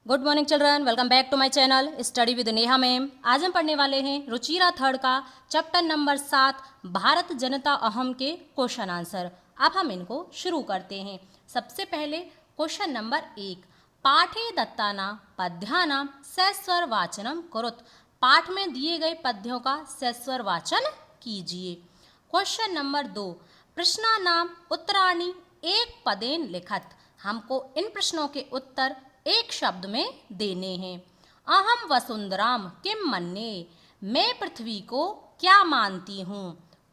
Good morning children, welcome back to my channel study with Neha ma'am. आज हम पढ़ने वाले हैं रुचिरा थर्ड का चैप्टर नंबर 7 भारत जनता अहम के क्वेश्चन आंसर। अब हम इनको शुरू करते हैं। सबसे पहले क्वेश्चन नंबर 1, पाठे दत्ताना पद्यानाम सस्वर वाचनम कुरुत। पाठ में दिए गए पद्यों का सस्वर वाचन कीजिए। क्वेश्चन नंबर 2, प्रश्नानाम उत्तराणि एक पदेन लिखत। हमको इन प्रश्नों के उत्तर एक शब्द में देने हैं। अहम वसुंधराम किम मन्ये, मैं पृथ्वी को क्या मानती हूँ।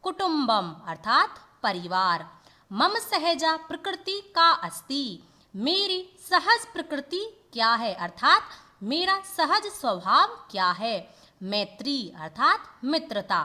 कुटुंबम अर्थात परिवार। मम सहजा प्रकृति का अस्ति, मेरी सहज प्रकृति क्या है अर्थात मेरा सहज स्वभाव क्या है। मैत्री अर्थात मित्रता।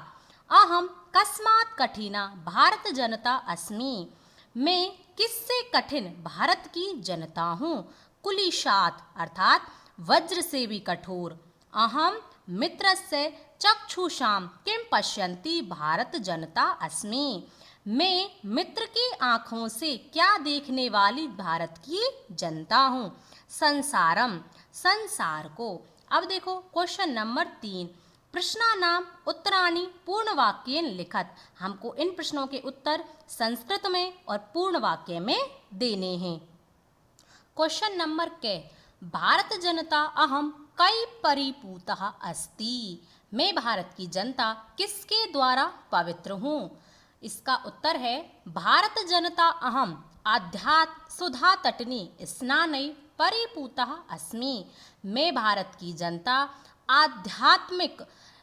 अहम कस्मात् कठिना भारत जनता अस्मि, मैं किससे कठिन भारत की जनता हूँ। कुलिशात अर्थात वज्र से भी कठोर। अहम मित्रस्य चक्षुषाम किम पश्यन्ति भारत जनता अस्मि, मैं मित्र की आँखों से क्या देखने वाली भारत की जनता हूँ। संसारम संसार को। अब देखो क्वेश्चन नंबर 3, प्रश्नानाम उत्तराणि पूर्ण वाक्येन लिखत। हमको इन प्रश्नों के उत्तर संस्कृत में और पूर्ण वाक्य में देने हैं। क्वेश्चन नंबर के, भारत जनता अहम कई परिपूतः अस्ति, मैं भारत की जनता किसके द्वारा पवित्र हूँ। इसका उत्तर है भारत जनता अहम आध्यात्म सुधा तटनी स्नानै परिपूतः अस्मि, मैं भारत की जनता आध्यात्मिक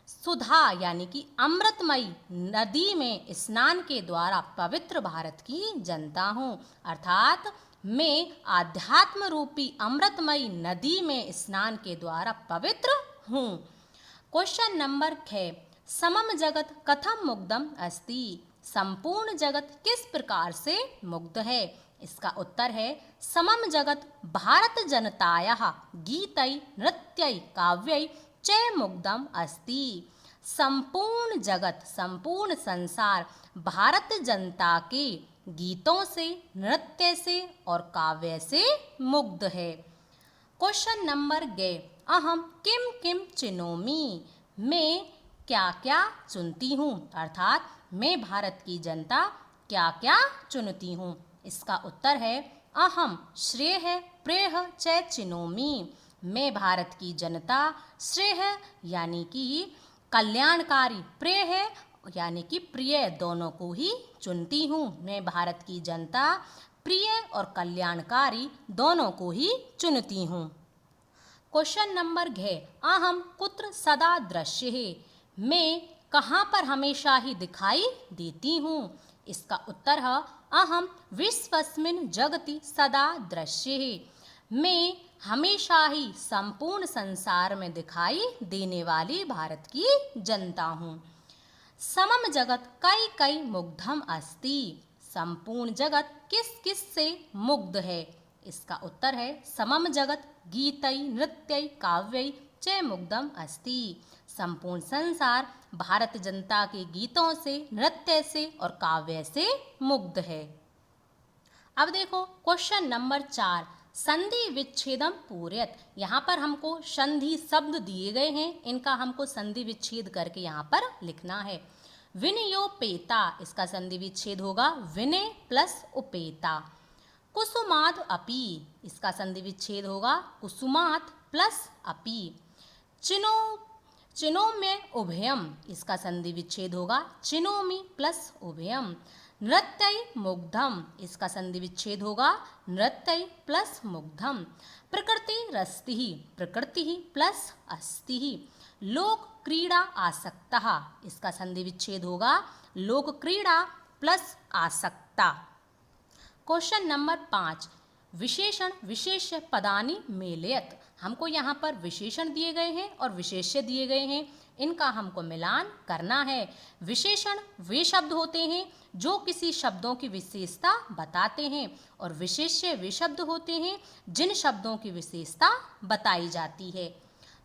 सुधा यानी कि अमृतमयी नदी में स्नान के द्वारा पवित्र भारत की जनता हूँ। अर्थात मैं आध्यात्म रूपी अमृतमयी नदी में स्नान के द्वारा पवित्र हूँ। क्वेश्चन नंबर 6, समम जगत कथम मुग्धम अस्ति, संपूर्ण जगत किस प्रकार से मुग्ध है। इसका उत्तर है समम जगत भारत जनतायाः गीतै नृत्यै काव्यै च मुग्धम अस्ति, संपूर्ण जगत संपूर्ण संसार भारत जनता के गीतों से नृत्य से और काव्य से मुग्ध है। क्वेश्चन नंबर 11, अहम किम किम चिनोमि, मैं क्या क्या चुनती हूँ अर्थात मैं भारत की जनता क्या क्या चुनती हूँ। इसका उत्तर है अहम श्रेय प्रेह च चिनोमि, मैं भारत की जनता श्रेय यानी कि कल्याणकारी, प्रेह यानी कि प्रिय दोनों को ही चुनती हूँ। मैं भारत की जनता प्रिय और कल्याणकारी दोनों को ही चुनती हूँ। क्वेश्चन नंबर 6, अहम कुत्र सदा दृश्य है, मैं कहाँ पर हमेशा ही दिखाई देती हूँ। इसका उत्तर है अहम विश्वस्मिन् जगति सदा दृश्य है, मैं हमेशा ही संपूर्ण संसार में दिखाई देने वाली भारत की जनता हूँ। समम जगत कई कई मुग्धम अस्ति, संपूर्ण जगत किस किस से मुग्ध है। इसका उत्तर है समम जगत गीतै नृत्यै काव्यै च मुग्धम अस्ति, संपूर्ण संसार भारत जनता के गीतों से नृत्य से और काव्य से मुग्ध है। अब देखो क्वेश्चन नंबर 4, संधि विच्छेदम पूरयत। यहाँ पर हमको संधि शब्द दिए गए हैं, इनका हमको संधि विच्छेद करके यहाँ पर लिखना है। विनयोपेता, इसका संधि विच्छेद होगा विनय प्लस उपेता। कुसुमाद अपि, इसका संधि विच्छेद होगा कुसुमात प्लस अपि। चिनोम्य उभयम, इसका संधि विच्छेद होगा चिनोमि प्लस उभयम। नृत्यै मुग्धम, इसका संधि विच्छेद होगा नृत्यै प्लस मुग्धम। प्रकृति रस्ति, प्रकृति प्लस अस्ति। लोक क्रीड़ा आसक्तः, इसका संधि विच्छेद होगा लोक क्रीड़ा प्लस आसक्ता। क्वेश्चन नंबर 5, विशेषण विशेष्य पदानि मेलयत। हमको यहाँ पर विशेषण दिए गए हैं और विशेष्य दिए गए हैं, इनका हमको मिलान करना है। विशेषण वे शब्द होते हैं जो किसी शब्दों की विशेषता बताते हैं और विशेष्य वे शब्द होते हैं जिन शब्दों की विशेषता बताई जाती है।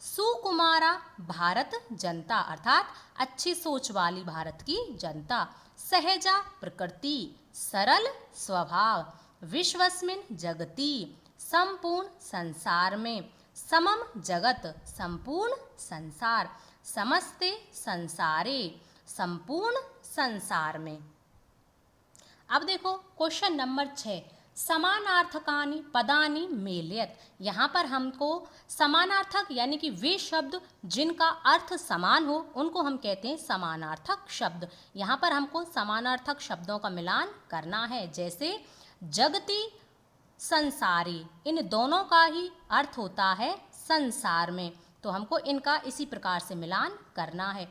सुकुमारा भारत जनता अर्थात अच्छी सोच वाली भारत की जनता। सहजा प्रकृति सरल स्वभाव। विश्वस्मिन् जगति संपूर्ण संसार में। समम जगत संपूर्ण संसार, समस्ते संसारे संपूर्ण संसार में। अब देखो क्वेश्चन नंबर 6, समानार्थकानि पदानि मेलयत। यहाँ पर हमको समानार्थक यानी कि वे शब्द जिनका अर्थ समान हो उनको हम कहते हैं समानार्थक शब्द। यहाँ पर हमको समानार्थक शब्दों का मिलान करना है, जैसे जगति संसारी, इन दोनों का ही अर्थ होता है संसार में, तो हमको इनका इसी प्रकार से मिलान करना है।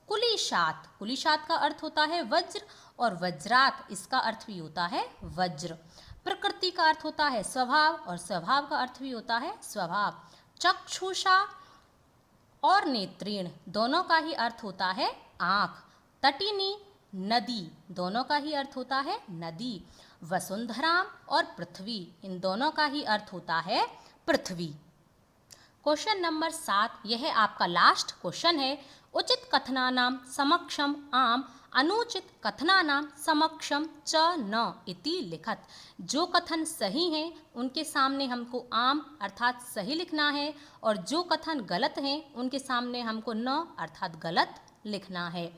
कुलिशात, कुलिशात का अर्थ होता है वज्र, और वज्रात इसका अर्थ भी होता है वज्र। प्रकृति का अर्थ होता है स्वभाव, और स्वभाव का अर्थ भी होता है स्वभाव। चक्षुषा और नेत्रीण दोनों का ही अर्थ होता है आँख। तटिनी नदी दोनों का ही अर्थ होता है नदी। वसुंधराम और पृथ्वी इन दोनों का ही अर्थ होता है पृथ्वी। क्वेश्चन नंबर 7, यह आपका लास्ट क्वेश्चन है। उचित कथनानां समक्षम आम, अनुचित कथनानां समक्षम च न इति लिखत। जो कथन सही हैं उनके सामने हमको आम अर्थात सही लिखना है, और जो कथन गलत हैं उनके सामने हमको न अर्थात गलत लिखना है।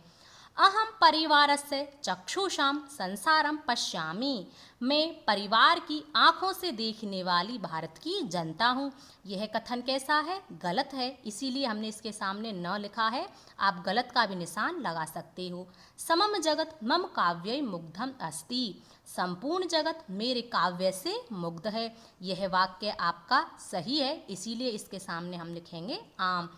अहम परिवारस्य चक्षुषां संसारम पश्यामि, मैं परिवार की आँखों से देखने वाली भारत की जनता हूँ। यह कथन कैसा है? गलत है, इसीलिए हमने इसके सामने न लिखा है। आप गलत का भी निशान लगा सकते हो। समम जगत मम काव्य मुग्धम अस्ति, संपूर्ण जगत मेरे काव्य से मुग्ध है। यह वाक्य आपका सही है, इसीलिए इसके सामने हम लिखेंगे आम।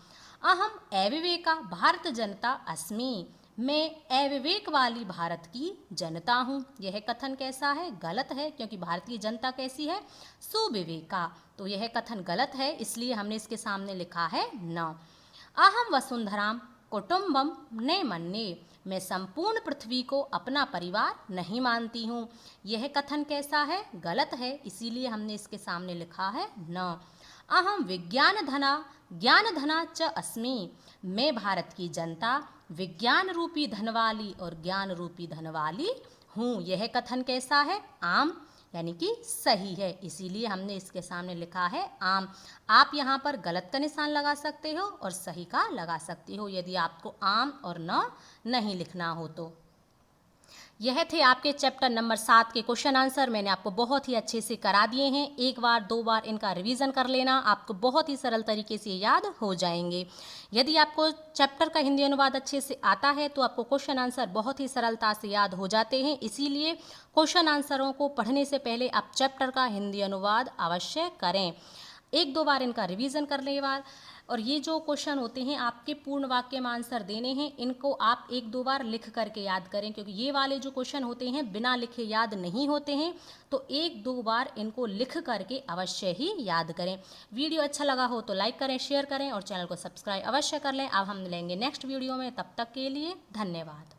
अहम अविवेका भारत जनता अस्मि, मैं अविवेक वाली भारत की जनता हूँ। यह कथन कैसा है? गलत है, क्योंकि भारत की जनता कैसी है? सुविवेका, तो यह कथन गलत है, इसलिए हमने इसके सामने लिखा है न। अहम वसुंधराम कुटुम्बम न मन्ये, मैं संपूर्ण पृथ्वी को अपना परिवार नहीं मानती हूँ। यह कथन कैसा है? गलत है, इसीलिए हमने इसके सामने लिखा है न। अहम विज्ञान धना च अस्मि, मैं भारत की जनता विज्ञान रूपी धन वाली और ज्ञान रूपी धन वाली हूँ। यह कथन कैसा है? आम, यानी कि सही है, इसीलिए हमने इसके सामने लिखा है आम। आप यहाँ पर गलत का निशान लगा सकते हो और सही का लगा सकते हो, यदि आपको आम और न नहीं लिखना हो तो। यह थे आपके चैप्टर नंबर 7 के क्वेश्चन आंसर। मैंने आपको बहुत ही अच्छे से करा दिए हैं। एक बार 2 बार इनका रिवीजन कर लेना, आपको बहुत ही सरल तरीके से याद हो जाएंगे। यदि आपको चैप्टर का हिंदी अनुवाद अच्छे से आता है तो आपको क्वेश्चन आंसर बहुत ही सरलता से याद हो जाते हैं। इसीलिए क्वेश्चन आंसरों को पढ़ने से पहले आप चैप्टर का हिंदी अनुवाद अवश्य करें। 1-2 बार इनका रिवीजन कर लें बार। और ये जो क्वेश्चन होते हैं आपके पूर्ण वाक्य में आंसर देने हैं, इनको आप 1-2 बार लिख करके याद करें, क्योंकि ये वाले जो क्वेश्चन होते हैं बिना लिखे याद नहीं होते हैं। तो 1-2 बार इनको लिख करके अवश्य ही याद करें। वीडियो अच्छा लगा हो तो लाइक करें, शेयर करें और चैनल को सब्सक्राइब अवश्य कर लें। अब हम मिलेंगे नेक्स्ट वीडियो में, तब तक के लिए धन्यवाद।